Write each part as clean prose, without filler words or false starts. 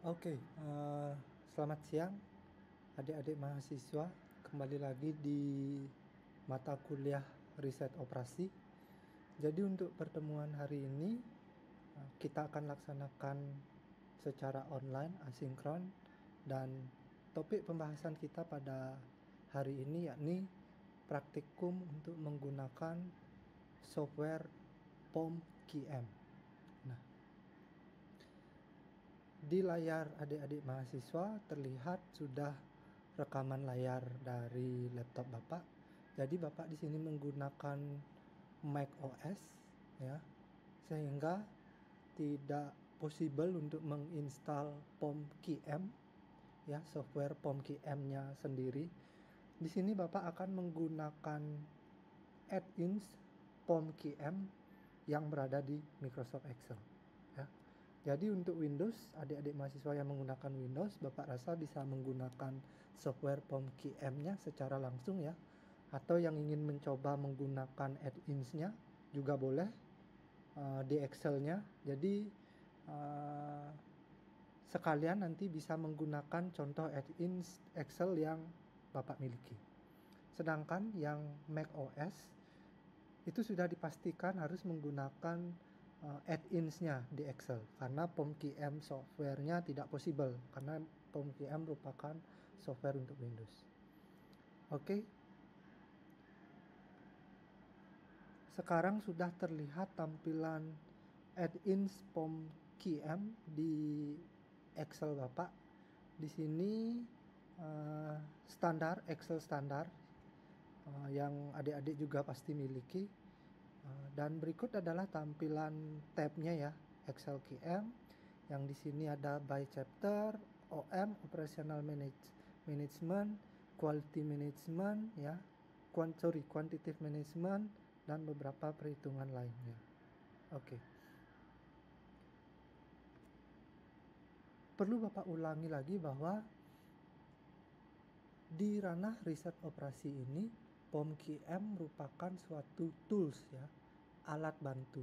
Oke, selamat siang adik-adik mahasiswa. Kembali lagi di mata kuliah riset operasi. Jadi untuk pertemuan hari ini kita akan laksanakan secara online, asinkron, dan topik pembahasan kita pada hari ini yakni praktikum untuk menggunakan software POM-QM. Nah, di layar adik-adik mahasiswa terlihat sudah rekaman layar dari laptop Bapak. Jadi Bapak di sini menggunakan Mac OS ya. Sehingga tidak possible untuk menginstal POM-QM ya, software POM-QM-nya sendiri. Di sini Bapak akan menggunakan add-ins POM-QM yang berada di Microsoft Excel ya. Jadi untuk Windows, adik-adik mahasiswa yang menggunakan Windows, Bapak rasa bisa menggunakan software POM-QM-nya secara langsung ya. Atau yang ingin mencoba menggunakan add-ins-nya juga boleh di Excel-nya. Jadi sekalian nanti bisa menggunakan contoh add-ins Excel yang Bapak miliki. Sedangkan yang Mac OS itu sudah dipastikan harus menggunakan add-ins-nya di Excel karena POM-QM software-nya tidak possible karena POM-QM merupakan software untuk Windows. Oke. Sekarang sudah terlihat tampilan add-ins POM-QM di Excel Bapak. Di sini standar Excel standar yang adik-adik juga pasti miliki. Dan berikut adalah tampilan tabnya ya, Excel QM, yang di sini ada by chapter, OM, operational management, quality management ya, quantitative management, dan beberapa perhitungan lainnya. Oke. Perlu Bapak ulangi lagi bahwa di ranah riset operasi ini POM-QM merupakan suatu tools ya, alat bantu.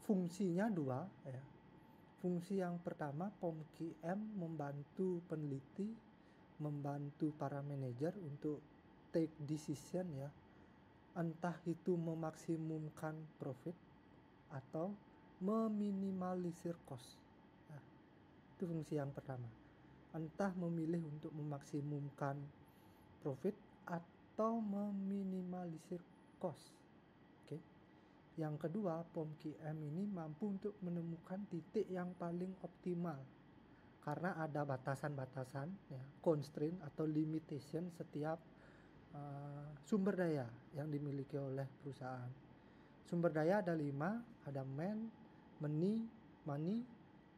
Fungsinya dua ya. Fungsi yang pertama, POM-QM membantu peneliti, membantu para manajer untuk take decision ya. Entah itu memaksimumkan profit atau meminimalisir cost. Nah, itu fungsi yang pertama. Entah memilih untuk memaksimumkan profit atau meminimalisir cost. Oke. Yang kedua, POM-QM ini mampu untuk menemukan titik yang paling optimal karena ada batasan-batasan ya, constraint atau limitation setiap sumber daya yang dimiliki oleh perusahaan. Sumber daya ada 5, ada money,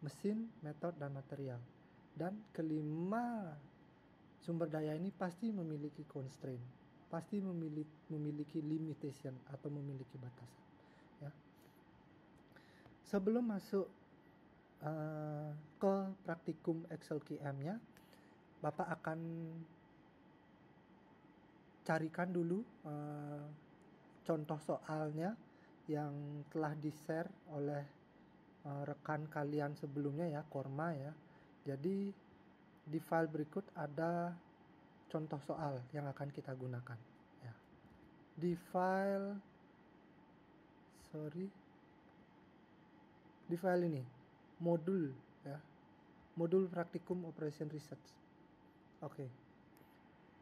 mesin, method, dan material. Dan kelima sumber daya ini pasti memiliki constraint, pasti memiliki limitation atau memiliki batasan ya. Sebelum masuk ke praktikum Excel QM-nya, Bapak akan carikan dulu contoh soalnya yang telah di-share oleh rekan kalian sebelumnya ya, Korma ya. Jadi di file berikut ada contoh soal yang akan kita gunakan ya. Di file ini modul ya, modul praktikum operation research. Oke.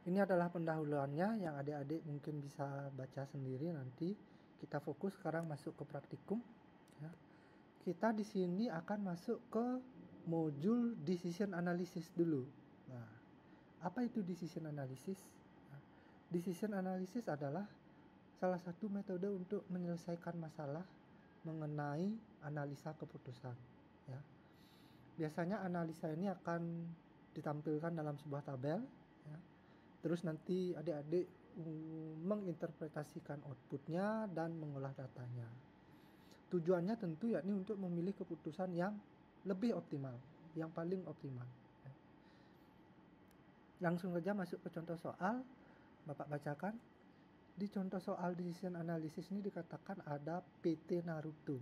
Ini adalah pendahuluannya yang adik-adik mungkin bisa baca sendiri nanti. Kita fokus sekarang masuk ke praktikum ya. Kita di sini akan masuk ke modul decision analysis dulu. Nah, apa itu decision analysis? Nah, decision analysis adalah salah satu metode untuk menyelesaikan masalah mengenai analisa keputusan ya. Biasanya analisa ini akan ditampilkan dalam sebuah tabel ya. Terus nanti adik-adik menginterpretasikan outputnya dan mengolah datanya. Tujuannya tentu yakni untuk memilih keputusan yang lebih optimal, yang paling optimal. Langsung saja masuk ke contoh soal, Bapak bacakan. Di contoh soal decision analysis ini dikatakan ada PT Naruto.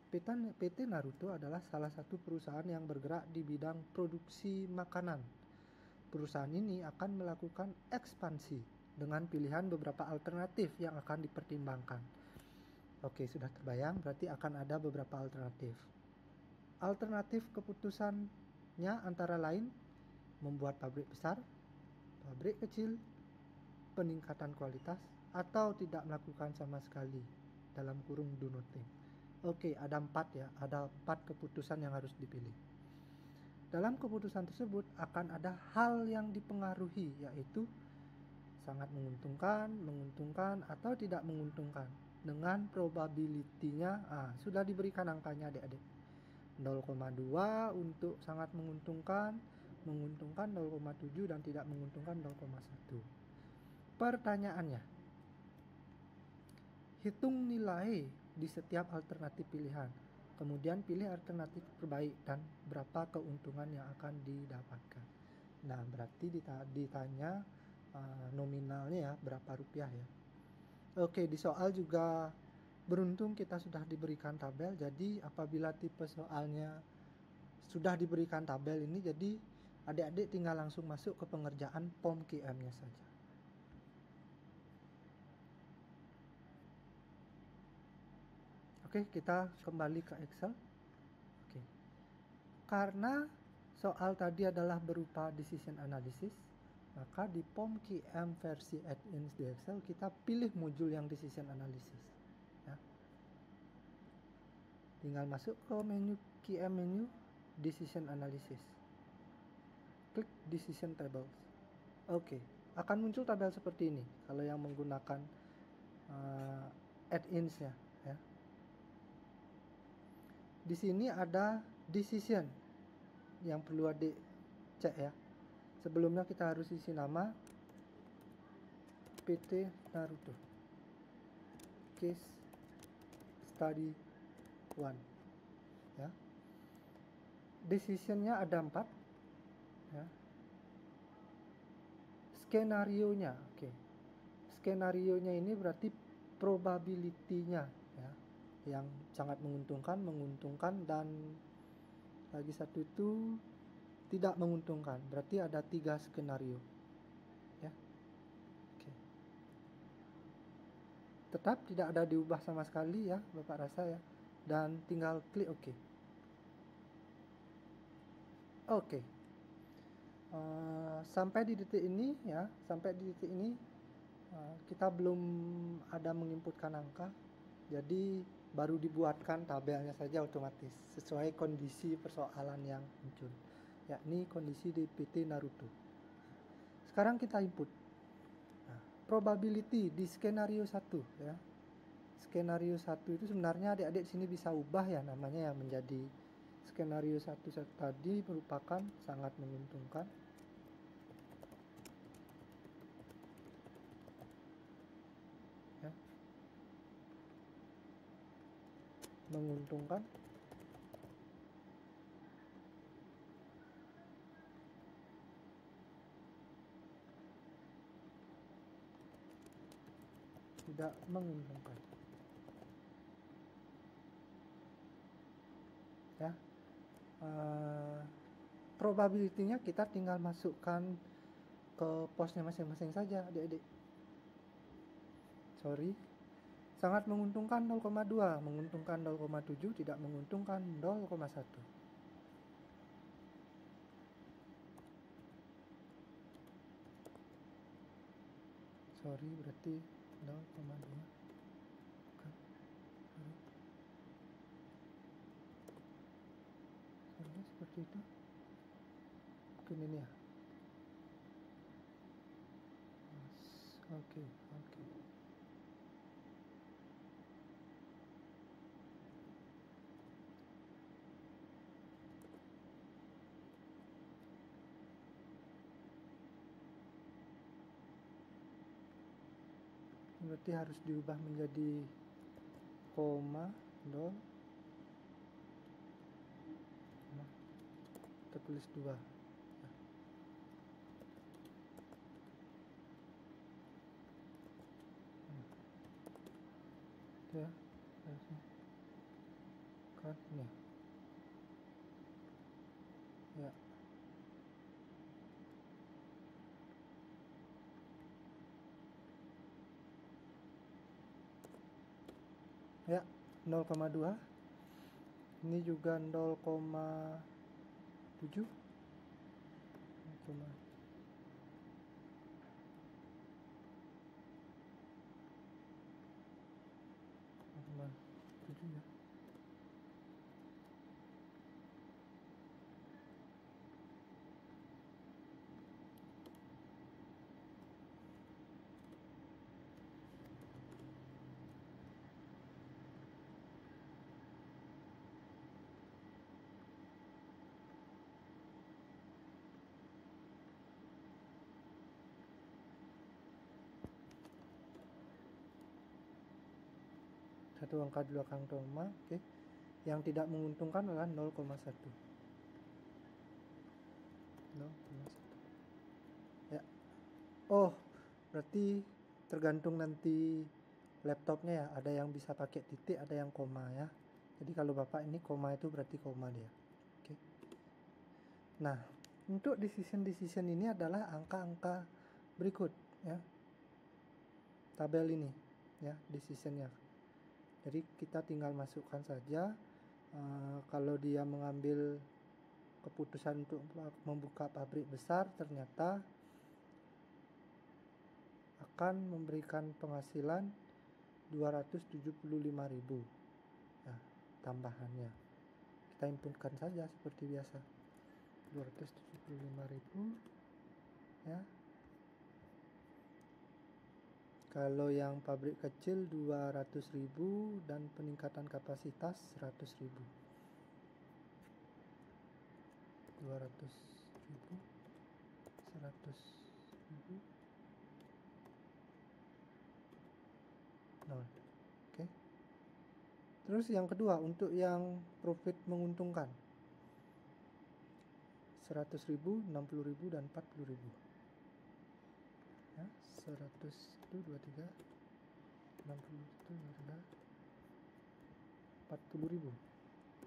PT Naruto adalah salah satu perusahaan yang bergerak di bidang produksi makanan. Perusahaan ini akan melakukan ekspansi dengan pilihan beberapa alternatif yang akan dipertimbangkan. Oke, sudah terbayang, berarti akan ada beberapa alternatif. Alternatif keputusannya antara lain membuat pabrik besar, pabrik kecil, peningkatan kualitas, atau tidak melakukan sama sekali, dalam kurung do nothing. Oke, ada 4 ya, ada 4 keputusan yang harus dipilih. Dalam keputusan tersebut akan ada hal yang dipengaruhi, yaitu sangat menguntungkan, atau tidak menguntungkan. Dengan probability-nya sudah diberikan angkanya adik-adik. 0,2 untuk sangat menguntungkan 0,7 dan tidak menguntungkan 0,1. Pertanyaannya, hitung nilai di setiap alternatif pilihan. Kemudian pilih alternatif terbaik dan berapa keuntungan yang akan didapatkan. Nah, berarti ditanya nominalnya ya, berapa rupiah ya. Oke, di soal juga beruntung kita sudah diberikan tabel. Jadi apabila tipe soalnya sudah diberikan tabel ini, jadi adik-adik tinggal langsung masuk ke pengerjaan POM QM-nya saja. Oke, kita kembali ke Excel. Oke. Karena soal tadi adalah berupa decision analysis, maka di POM QM versi add-ins di Excel kita pilih modul yang decision analysis ya. Tinggal masuk ke menu QM menu decision analysis, klik decision tables. Oke, akan muncul tabel seperti ini kalau yang menggunakan add-ins ya. Di sini ada decision yang perlu adik cek ya. Sebelumnya kita harus isi nama PT Naruto Case Study 1 ya. Decisionnya ada 4 ya. Skenario-nya, oke. Skenario-nya ini berarti probability-nya ya. Yang sangat menguntungkan, dan lagi satu itu tidak menguntungkan. Berarti ada 3 skenario ya. Oke. Tetap tidak ada diubah sama sekali ya Bapak rasa ya, dan tinggal klik OK. Oke. Sampai di detik ini ya, kita belum ada menginputkan angka, jadi baru dibuatkan tabelnya saja otomatis sesuai kondisi persoalan yang muncul, yakni kondisi di PT Naruto. Sekarang kita input probability di skenario 1 ya. Skenario 1 itu sebenarnya adik-adik sini bisa ubah ya namanya ya, menjadi skenario 1 tadi merupakan sangat menguntungkan. Ya. Menguntungkan. Tidak menguntungkan. Ya. Probability-nya kita tinggal masukkan ke posnya masing-masing saja adik-adik. Sangat menguntungkan 0,2, menguntungkan 0,7, tidak menguntungkan 0,1. Berarti 0,2. Bukan. Seperti itu. Mungkin ini ya. Oke. Berarti harus diubah menjadi koma, dol, kita tulis 2 ya, ya. Ya, 0,2. Ini juga 0,7. 0,7 ya. Satu angka di belakang koma, oke. Yang tidak menguntungkan adalah 0,1. 0,1. Ya. Oh, berarti tergantung nanti laptopnya ya. Ada yang bisa pakai titik, ada yang koma ya. Jadi kalau Bapak ini koma itu berarti koma dia. Oke. Nah, untuk decision ini adalah angka-angka berikut ya. Tabel ini ya, decisionnya. Jadi kita tinggal masukkan saja. Kalau dia mengambil keputusan untuk membuka pabrik besar, ternyata akan memberikan penghasilan 275.000 ya, tambahannya. Kita inputkan saja seperti biasa, 275.000 ya. Kalau yang pabrik kecil 200.000 dan peningkatan kapasitas 100.000. 200.000, 100.000, 0. Oke. Terus yang kedua, untuk yang profit menguntungkan 100.000, 60.000 dan 40.000 ya. 100 itu 23, 60 itu 23, 40.000,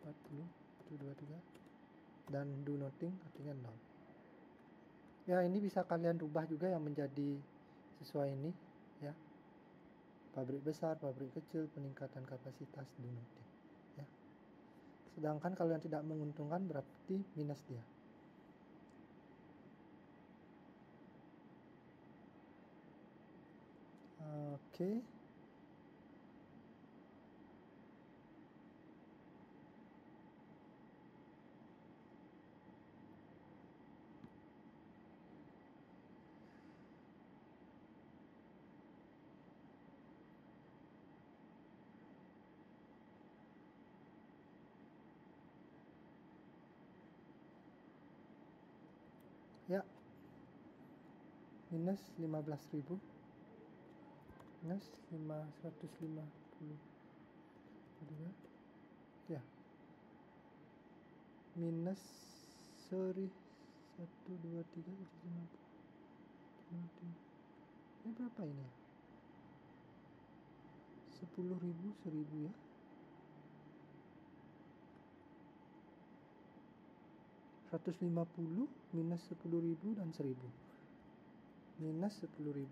40 itu 23, dan do nothing artinya 0 ya. Ini bisa kalian rubah juga yang menjadi sesuai ini ya. Pabrik besar, pabrik kecil, peningkatan kapasitas, do nothing ya. Sedangkan kalau yang tidak menguntungkan berarti minus dia. Oke. Ya, minus 15.000, minus 150 ya, minus 1, 2, 3, 50. Ini berapa ini? 10.000, 1.000 ya. 150 minus 10.000 dan 1.000. Minus 10.000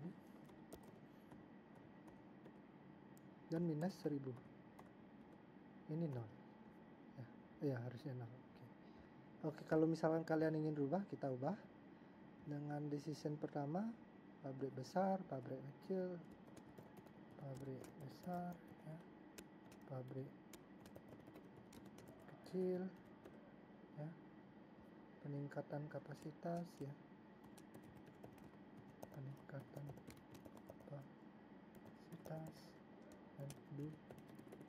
dan minus 1.000. Ini 0 ya. Ya harusnya 0. Oke, kalau misalkan kalian ingin rubah, kita ubah dengan decision pertama, pabrik besar, pabrik kecil, pabrik besar ya, pabrik kecil ya, peningkatan kapasitas ya, peningkatan kapasitas, dan do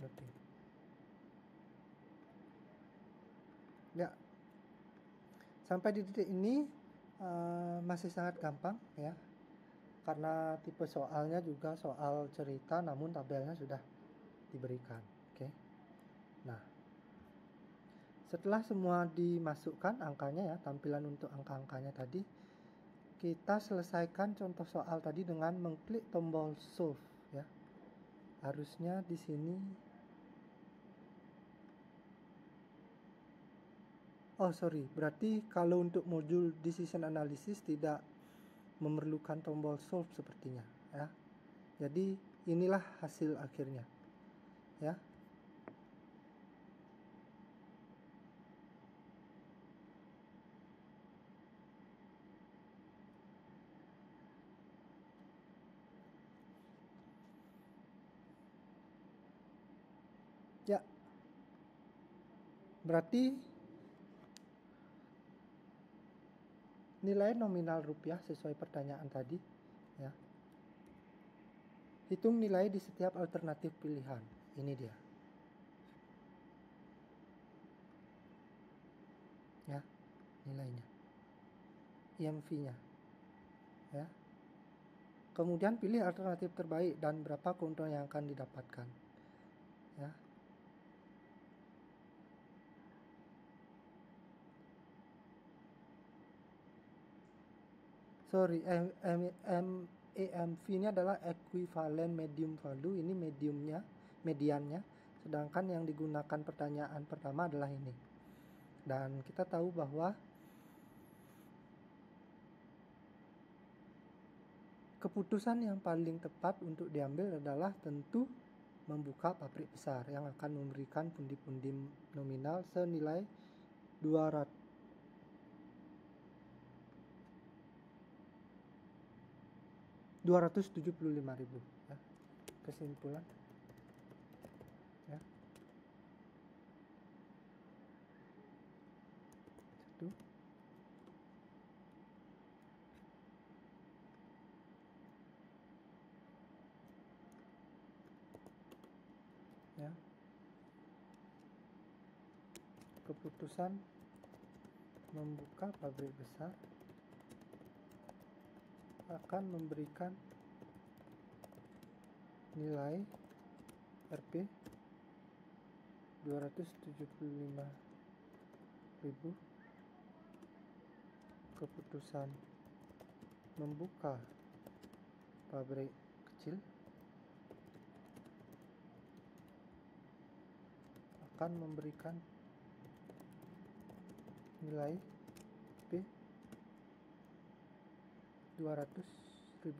nothing ya. Sampai di titik ini masih sangat gampang ya, karena tipe soalnya juga soal cerita namun tabelnya sudah diberikan. Oke. Nah, setelah semua dimasukkan angkanya ya, tampilan untuk angka-angkanya tadi, kita selesaikan contoh soal tadi dengan mengklik tombol solve ya. Harusnya di sini. Oh sorry, berarti kalau untuk modul decision analysis tidak memerlukan tombol solve sepertinya ya. Jadi inilah hasil akhirnya ya. Ya, berarti nilai nominal rupiah sesuai pertanyaan tadi ya. Hitung nilai di setiap alternatif pilihan. Ini dia. Ya, nilainya. IMV-nya. Ya. Kemudian pilih alternatif terbaik dan berapa keuntungan yang akan didapatkan. Ya. Sorry, EMV ini adalah equivalent medium value, ini mediannya, sedangkan yang digunakan pertanyaan pertama adalah ini. Dan kita tahu bahwa keputusan yang paling tepat untuk diambil adalah tentu membuka pabrik besar yang akan memberikan pundi-pundi nominal senilai 275.000 ya. Kesimpulan ya. Itu ya. Keputusan membuka pabrik besar akan memberikan nilai Rp 275.000. Keputusan membuka pabrik kecil akan memberikan nilai Rp 200.000.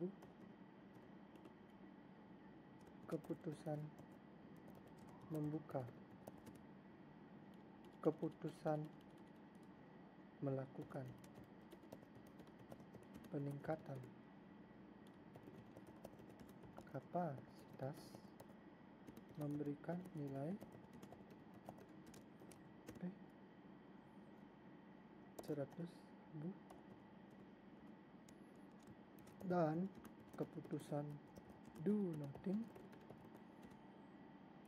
Keputusan melakukan peningkatan kapasitas memberikan nilai Rp 100.000 dan keputusan do nothing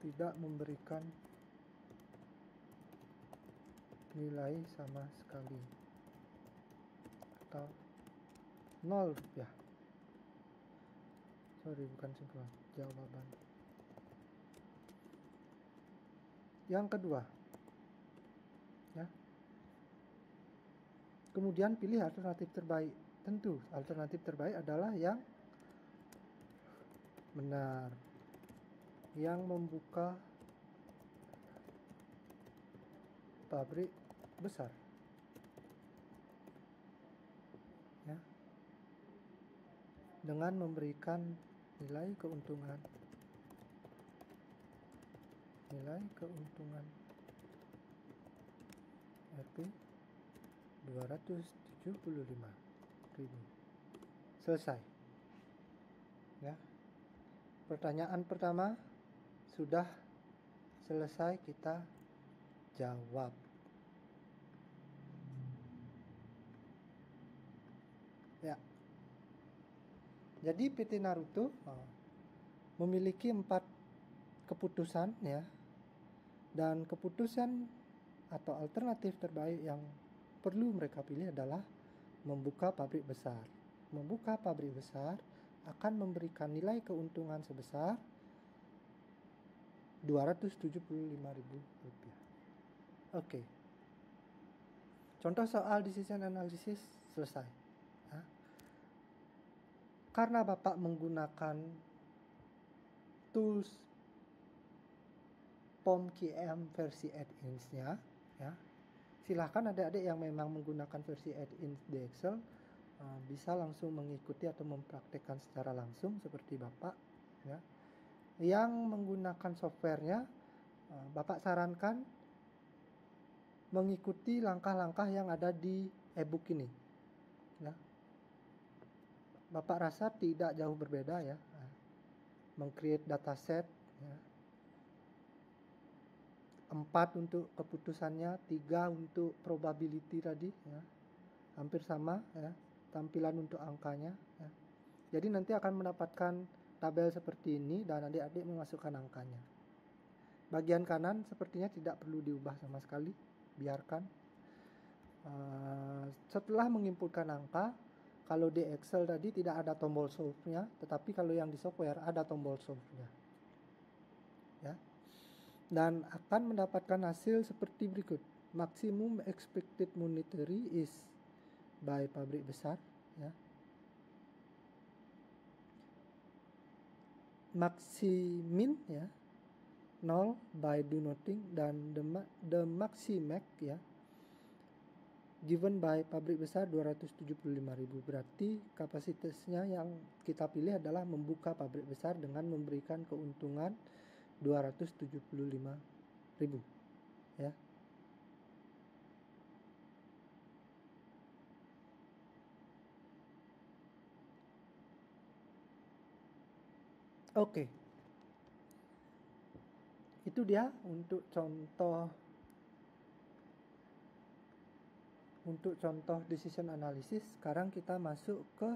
tidak memberikan nilai sama sekali atau 0 rupiah. Sorry, bukan simpulan, jawaban. Yang kedua ya. Kemudian pilih alternatif terbaik. Tentu alternatif terbaik adalah yang benar, yang membuka pabrik besar ya, dengan memberikan nilai keuntungan Rp 275.000. Selesai ya. Pertanyaan pertama sudah selesai kita jawab. Ya. Jadi PT Naruto memiliki 4 keputusan ya. Dan keputusan atau alternatif terbaik yang perlu mereka pilih adalah membuka pabrik besar. Membuka pabrik besar akan memberikan nilai keuntungan sebesar Rp275.000. Oke. Contoh soal decision analysis selesai. Ya. Karena Bapak menggunakan tools POM QM versi add-ins-nya ya, silahkan adik-adik yang memang menggunakan versi add-in di Excel bisa langsung mengikuti atau mempraktekkan secara langsung seperti Bapak ya. Yang menggunakan softwarenya, Bapak sarankan mengikuti langkah-langkah yang ada di e-book ini ya. Bapak rasa tidak jauh berbeda ya. Meng-create dataset ya. 4 untuk keputusannya, 3 untuk probability tadi ya. Hampir sama ya tampilan untuk angkanya ya. Jadi nanti akan mendapatkan tabel seperti ini dan adik-adik memasukkan angkanya. Bagian kanan sepertinya tidak perlu diubah sama sekali, biarkan. Setelah menginputkan angka, kalau di Excel tadi tidak ada tombol solve-nya, tetapi kalau yang di software ada tombol solve-nya ya. Dan akan mendapatkan hasil seperti berikut. Maximum expected monetary is by pabrik besar ya. Maximin ya 0 by do nothing, dan the maximax ya given by pabrik besar 275.000. Berarti kapasitasnya yang kita pilih adalah membuka pabrik besar dengan memberikan keuntungan 275.000 ya. Oke. Itu dia untuk contoh decision analysis. Sekarang kita masuk ke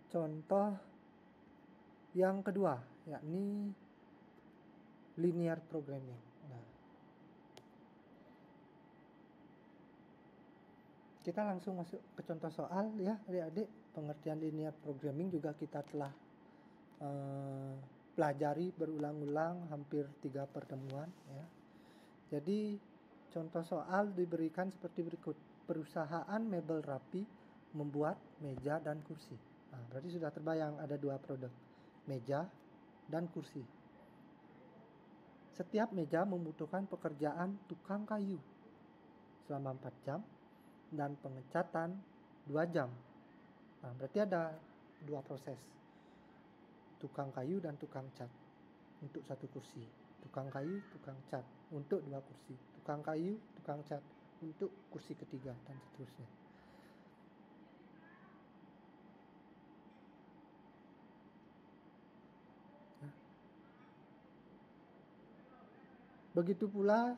contoh yang kedua, yakni linear programming. Nah, kita langsung masuk ke contoh soal ya adik-adik. Pengertian linear programming juga kita telah pelajari berulang-ulang hampir 3 pertemuan ya. Jadi contoh soal diberikan seperti berikut. Perusahaan mebel rapi membuat meja dan kursi. Nah, berarti sudah terbayang ada 2 produk, meja dan kursi. Setiap meja membutuhkan pekerjaan tukang kayu selama 4 jam dan pengecatan 2 jam. Nah, berarti ada 2 proses, tukang kayu dan tukang cat untuk 1 kursi, tukang kayu, tukang cat untuk 2 kursi, tukang kayu, tukang cat untuk kursi ketiga, dan seterusnya. Begitu pula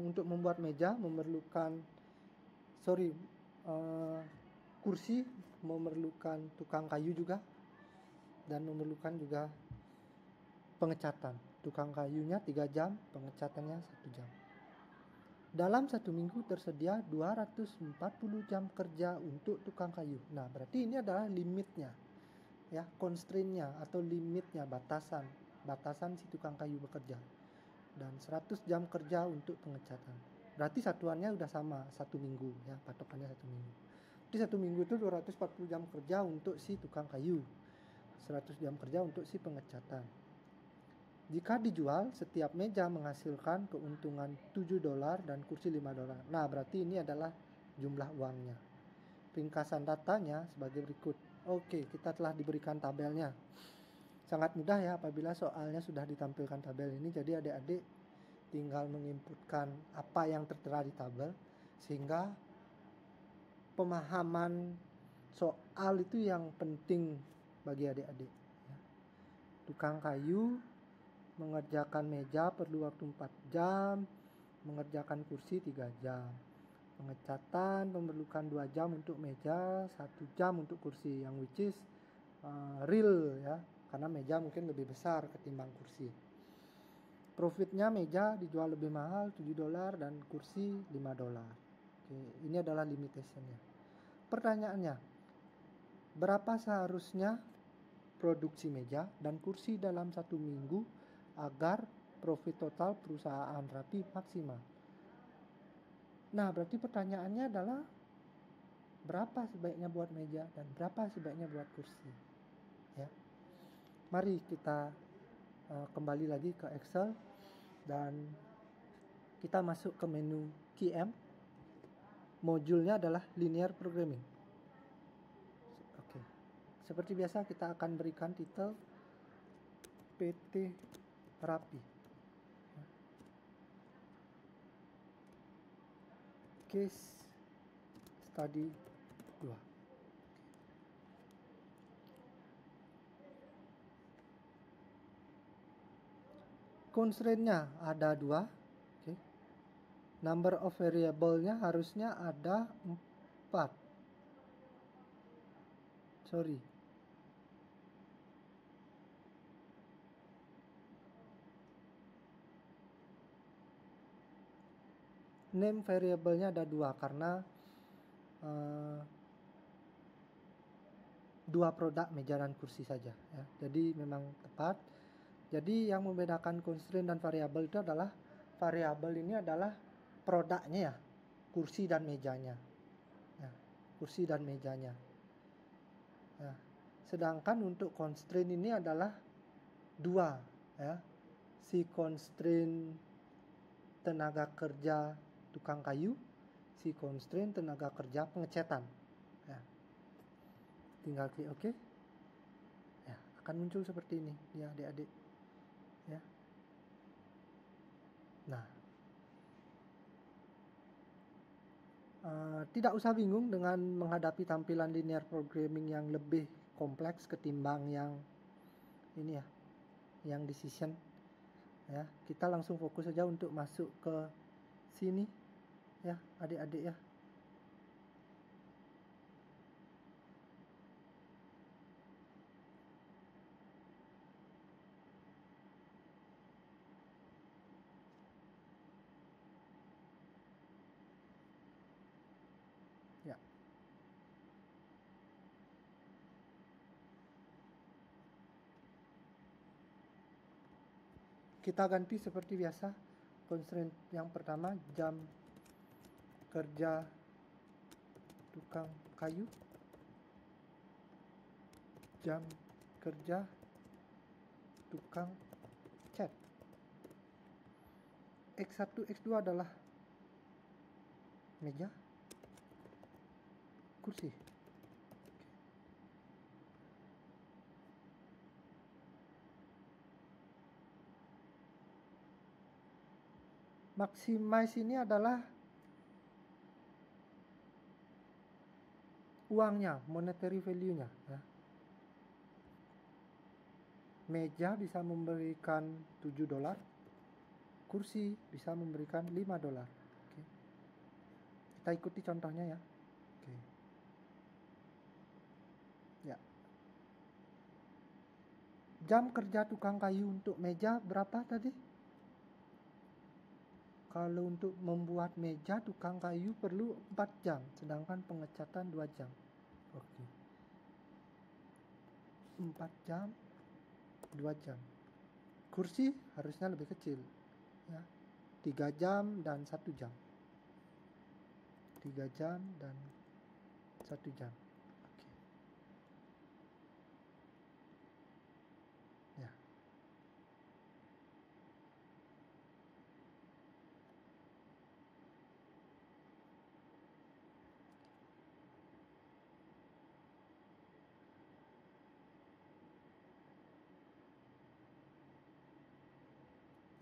untuk membuat meja memerlukan kursi memerlukan tukang kayu juga, dan memerlukan juga pengecatan. Tukang kayunya 3 jam, pengecatannya 1 jam. Dalam 1 minggu tersedia 240 jam kerja untuk tukang kayu. Nah, berarti ini adalah limitnya ya, constraint-nya atau limitnya, batasan si tukang kayu bekerja. Dan 100 jam kerja untuk pengecatan. Berarti satuannya udah sama, 1 minggu ya, patokannya 1 minggu. Di 1 minggu itu 240 jam kerja untuk si tukang kayu, 100 jam kerja untuk si pengecatan. Jika dijual, setiap meja menghasilkan keuntungan $7 dan kursi $5. Nah, berarti ini adalah jumlah uangnya. Ringkasan datanya sebagai berikut. Oke, kita telah diberikan tabelnya. Sangat mudah ya apabila soalnya sudah ditampilkan tabel ini. Jadi adik-adik tinggal menginputkan apa yang tertera di tabel, sehingga pemahaman soal itu yang penting bagi adik-adik. Tukang kayu mengerjakan meja perlu waktu 4 jam, mengerjakan kursi 3 jam. Pengecatan memerlukan 2 jam untuk meja, 1 jam untuk kursi, yang which is real ya, karena meja mungkin lebih besar ketimbang kursi. Profitnya meja dijual lebih mahal $7 dan kursi $5. Oke, ini adalah limitationnya. Pertanyaannya, berapa seharusnya produksi meja dan kursi dalam 1 minggu agar profit total perusahaan rapi maksimal? Nah, berarti pertanyaannya adalah berapa sebaiknya buat meja dan berapa sebaiknya buat kursi ya. Mari kita kembali lagi ke Excel dan kita masuk ke menu QM, modulnya adalah linear programming. Oke. Seperti biasa kita akan berikan titel PT Rapi. Case study 2. Constraint-nya ada 2. Okay. Number of variable-nya harusnya ada 4. Sorry. Name variable-nya ada 2 karena 2 produk meja dan kursi saja ya. Jadi memang tepat. Jadi yang membedakan constraint dan variabel itu adalah variabel ini adalah produknya ya, kursi dan mejanya. Ya, kursi dan mejanya. Ya. Sedangkan untuk constraint ini adalah 2 ya. Si constraint tenaga kerja tukang kayu, si constraint tenaga kerja pengecatan. Ya. Tinggal klik OK. Ya, akan muncul seperti ini ya adik-adik. Ya. Nah, tidak usah bingung dengan menghadapi tampilan linear programming yang lebih kompleks ketimbang yang ini ya, yang decision. Ya, kita langsung fokus saja untuk masuk ke sini ya, adik-adik ya. Ya. Kita ganti seperti biasa. Constraint yang pertama, jam kerja tukang kayu, jam kerja tukang cat. X1, X2 adalah meja, kursi. Maximize ini adalah uangnya, monetary value-nya ya. Meja bisa memberikan $7, kursi bisa memberikan $5. Oke. Kita ikuti contohnya ya. Oke. Ya. Jam kerja tukang kayu untuk meja berapa tadi? Kalau untuk membuat meja tukang kayu perlu 4 jam, sedangkan pengecatan 2 jam. Oke. 4 jam, 2 jam. Kursi harusnya lebih kecil. Ya. 3 jam dan 1 jam. 3 jam dan 1 jam. Oke. Ya.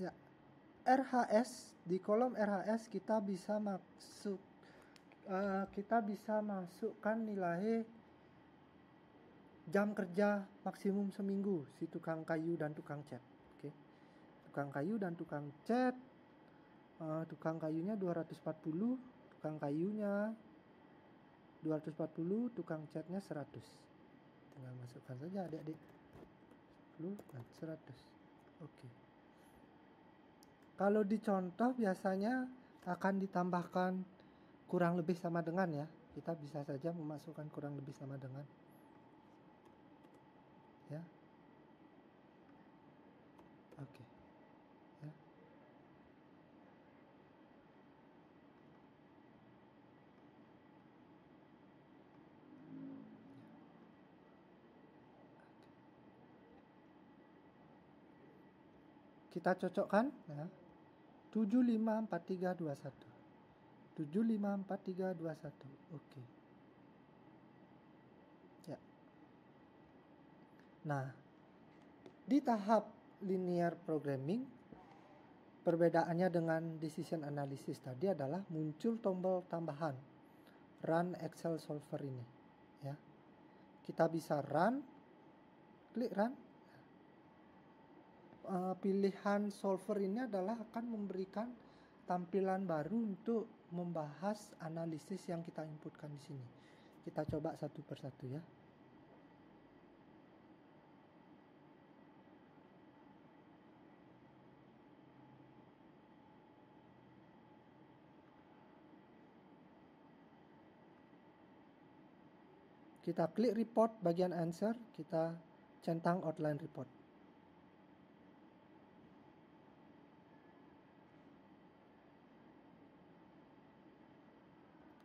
Ya. RHS, di kolom RHS kita bisa masukkan nilai jam kerja maksimum seminggu si tukang kayu dan tukang cat. Oke. Tukang kayu dan tukang cat, tukang kayunya 240, tukang kayunya 240, tukang catnya 100. Tinggal masukkan saja adik-adik. 10 dan 100. Oke. Kalau di contoh biasanya akan ditambahkan kurang lebih sama dengan ya. Kita bisa saja memasukkan kurang lebih sama dengan. Ya. Oke. Ya. Kita cocokkan ya. 754321. 754321. Oke. Ya. Nah, di tahap linear programming, perbedaannya dengan decision analysis tadi adalah muncul tombol tambahan run Excel solver ini, ya. Kita bisa run, klik run. Pilihan solver ini adalah akan memberikan tampilan baru untuk membahas analisis yang kita inputkan di sini. Kita coba satu persatu ya. Kita klik report bagian answer, kita centang outline report.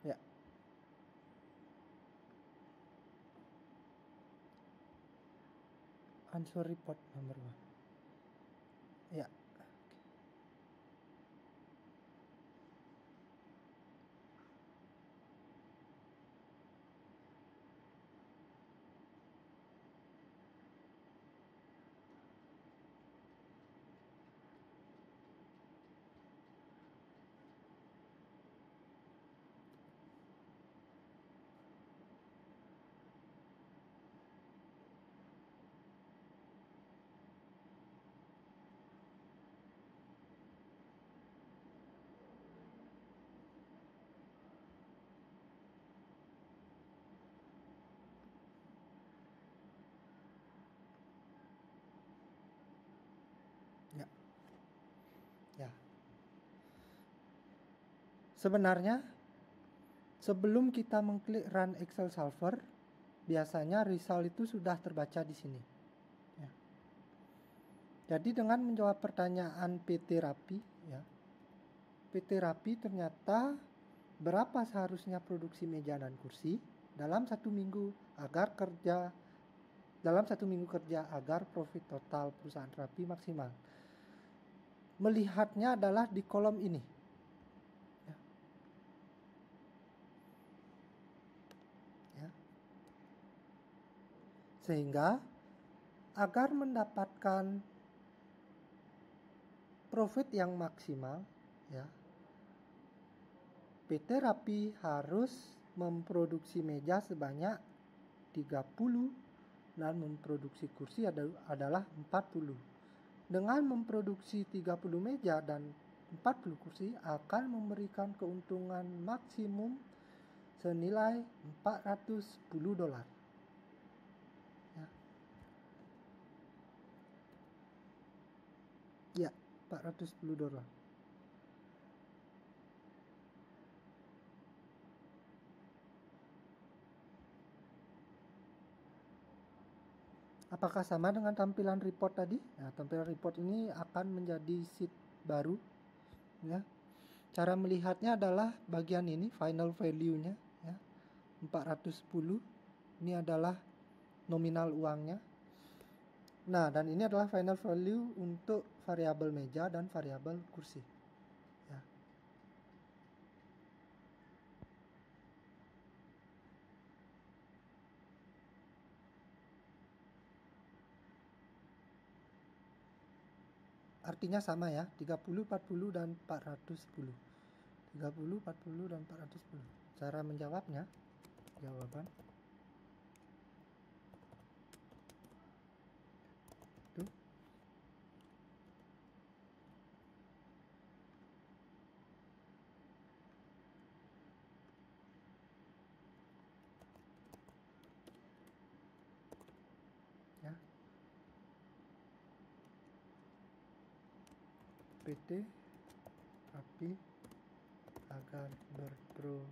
Ya. Answer report nomor 1. Ya. Ya. Ya. Sebenarnya sebelum kita mengklik run Excel solver, biasanya result itu sudah terbaca di sini. Ya. Jadi dengan menjawab pertanyaan PT Rapi, ya, PT Rapi ternyata berapa seharusnya produksi meja dan kursi dalam 1 minggu kerja agar profit total perusahaan Rapi maksimal. Melihatnya adalah di kolom ini. Ya. Ya. Sehingga agar mendapatkan profit yang maksimal, ya, PT Rapi harus memproduksi meja sebanyak 30 dan memproduksi kursi adalah 40. Dengan memproduksi 30 meja dan 40 kursi akan memberikan keuntungan maksimum senilai $410. Ya. Ya, $410. Apakah sama dengan tampilan report tadi? Nah, tampilan report ini akan menjadi sheet baru, ya. Cara melihatnya adalah bagian ini, final value-nya, ya. 410. Ini adalah nominal uangnya. Nah, dan ini adalah final value untuk variabel meja dan variabel kursi. Ya. Artinya sama ya, 30, 40, dan 410. 30, 40, dan 410. Cara menjawabnya, jawaban itu. Ya. PT Rapi agar berproduksi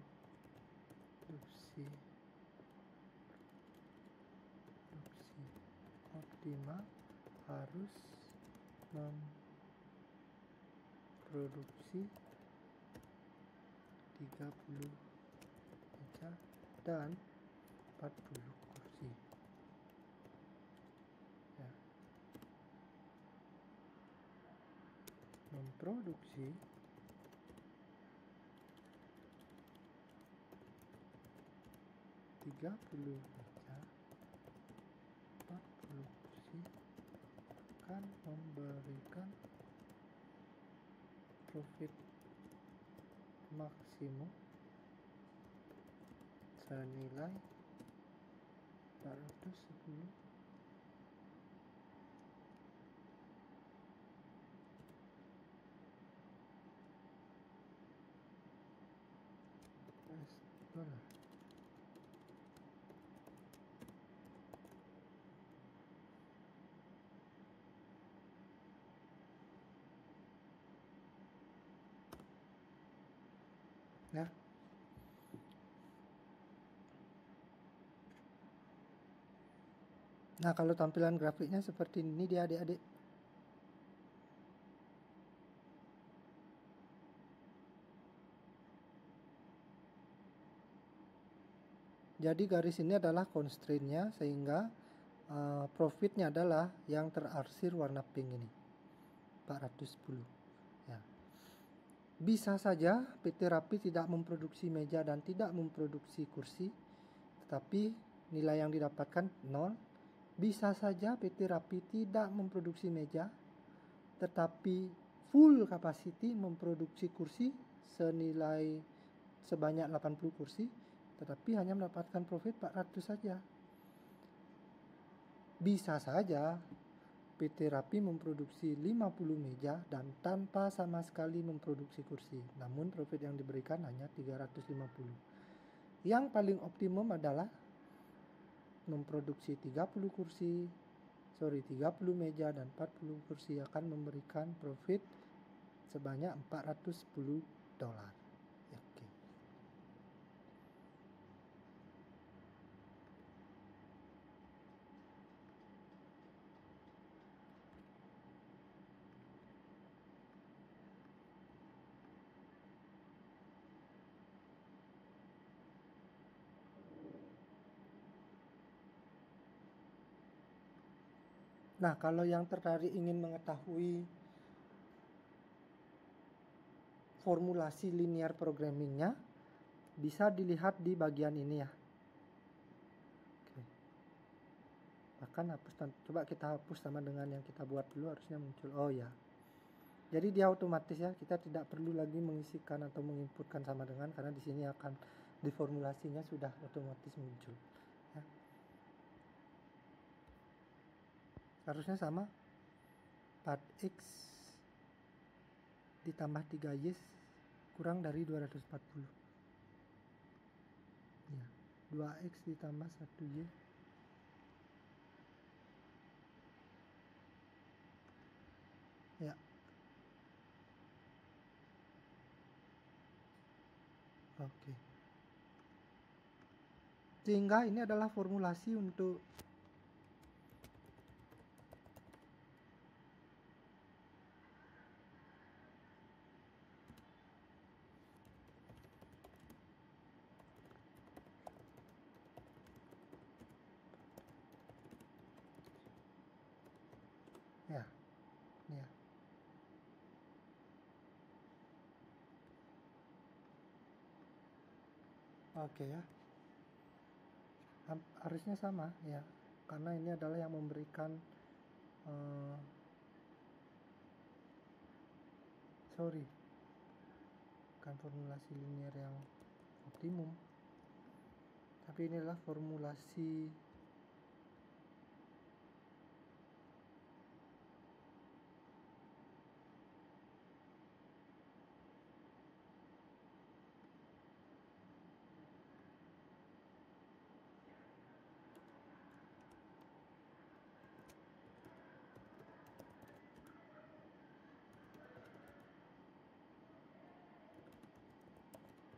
optimal harus memproduksi 30 meja dan 40 kursi. Ya. Memproduksi 30 meja, 40 kursi akan memberikan profit maksimum senilai 410 US dollar. Ya. Nah, kalau tampilan grafiknya seperti ini dia adik-adik. Jadi garis ini adalah constraint-nya, sehingga profitnya adalah yang terarsir warna pink ini, 410. Ya. Bisa saja PT Rapi tidak memproduksi meja dan tidak memproduksi kursi, tetapi nilai yang didapatkan 0. Bisa saja PT Rapi tidak memproduksi meja, tetapi full capacity memproduksi kursi sebanyak 80 kursi, tetapi hanya mendapatkan profit 400 saja. Bisa saja PT Rapi memproduksi 50 meja dan tanpa sama sekali memproduksi kursi, namun profit yang diberikan hanya 350. Yang paling optimum adalah memproduksi 30 meja dan 40 kursi akan memberikan profit sebanyak $410. Oke. Nah, kalau yang tertarik ingin mengetahui formulasi linear programmingnya, bisa dilihat di bagian ini ya. Oke. Bahkan coba kita hapus sama dengan yang kita buat dulu, harusnya muncul. Oh ya. Jadi dia otomatis ya, kita tidak perlu lagi mengisikan atau menginputkan sama dengan, karena di sini akan diformulasinya sudah otomatis muncul. Ya. Harusnya sama, 4x ditambah 3y kurang dari 240. Ya, 2x ditambah 1y ya. Oke. Sehingga ini adalah formulasi untuk ya. Ya. Oke ya. Harusnya sama ya. Karena ini adalah yang memberikan bukan formulasi linear yang optimum, tapi ini adalah formulasi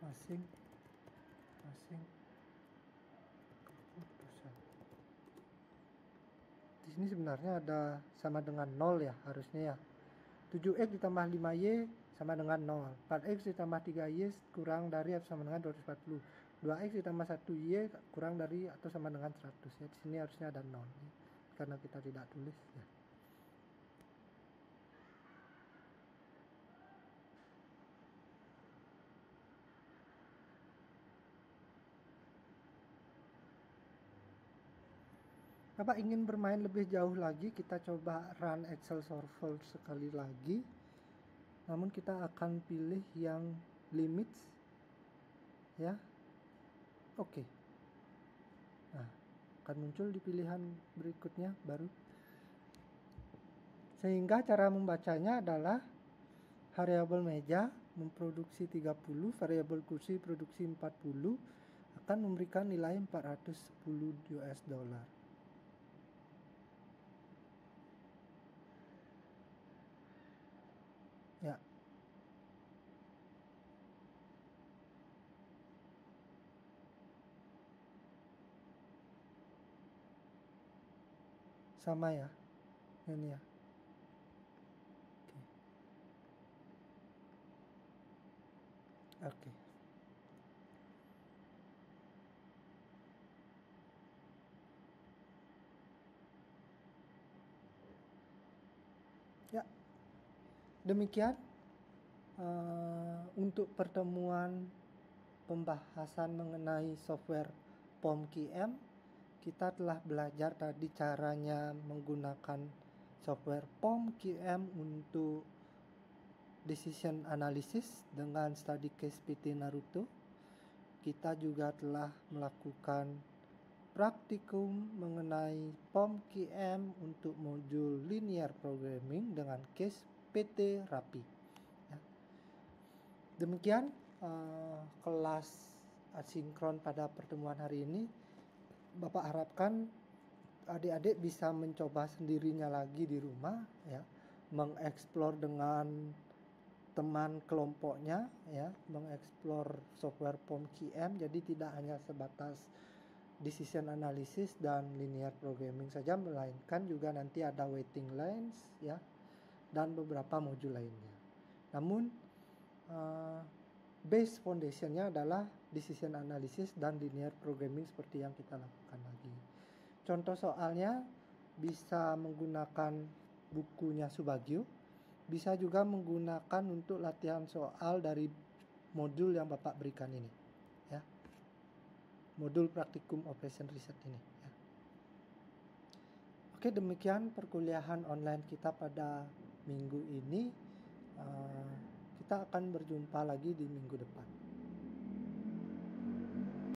masing keputusan. Di sini sebenarnya ada sama dengan 0 ya, harusnya ya. 7x ditambah 5y sama dengan 0. 4x ditambah 3y kurang dari atau sama dengan 240. 2x ditambah 1y kurang dari atau sama dengan 100 ya. Di sini harusnya ada 0 ya. Karena kita tidak tulis ya. Bapak ingin bermain lebih jauh lagi, kita coba run Excel Solver sekali lagi. Namun kita akan pilih yang limits, ya. Oke. Nah, akan muncul di pilihan berikutnya baru. Sehingga cara membacanya adalah variabel meja memproduksi 30, variabel kursi produksi 40, akan memberikan nilai 410 US dollar. Ya. Sama ya. Ini ya. Oke. Ya. Demikian untuk pertemuan pembahasan mengenai software POM-QM. Kita telah belajar tadi caranya menggunakan software POM-QM untuk decision analysis dengan study case PT Naruto. Kita juga telah melakukan praktikum mengenai POM-QM untuk modul linear programming dengan case PT Rapi. Ya. Demikian kelas asinkron pada pertemuan hari ini. Bapak harapkan adik-adik bisa mencoba sendirinya lagi di rumah, ya, mengeksplor dengan teman kelompoknya, ya, mengeksplor software POM-QM. Jadi tidak hanya sebatas decision analysis dan linear programming saja, melainkan juga nanti ada waiting lines, ya, dan beberapa modul lainnya. Namun base foundationnya adalah decision analysis dan linear programming seperti yang kita lakukan lagi. Contoh soalnya bisa menggunakan bukunya Subagio, bisa juga menggunakan untuk latihan soal dari modul yang Bapak berikan ini, ya, modul praktikum operation research ini, ya. Oke, demikian perkuliahan online kita pada minggu ini. Kita akan berjumpa lagi di minggu depan.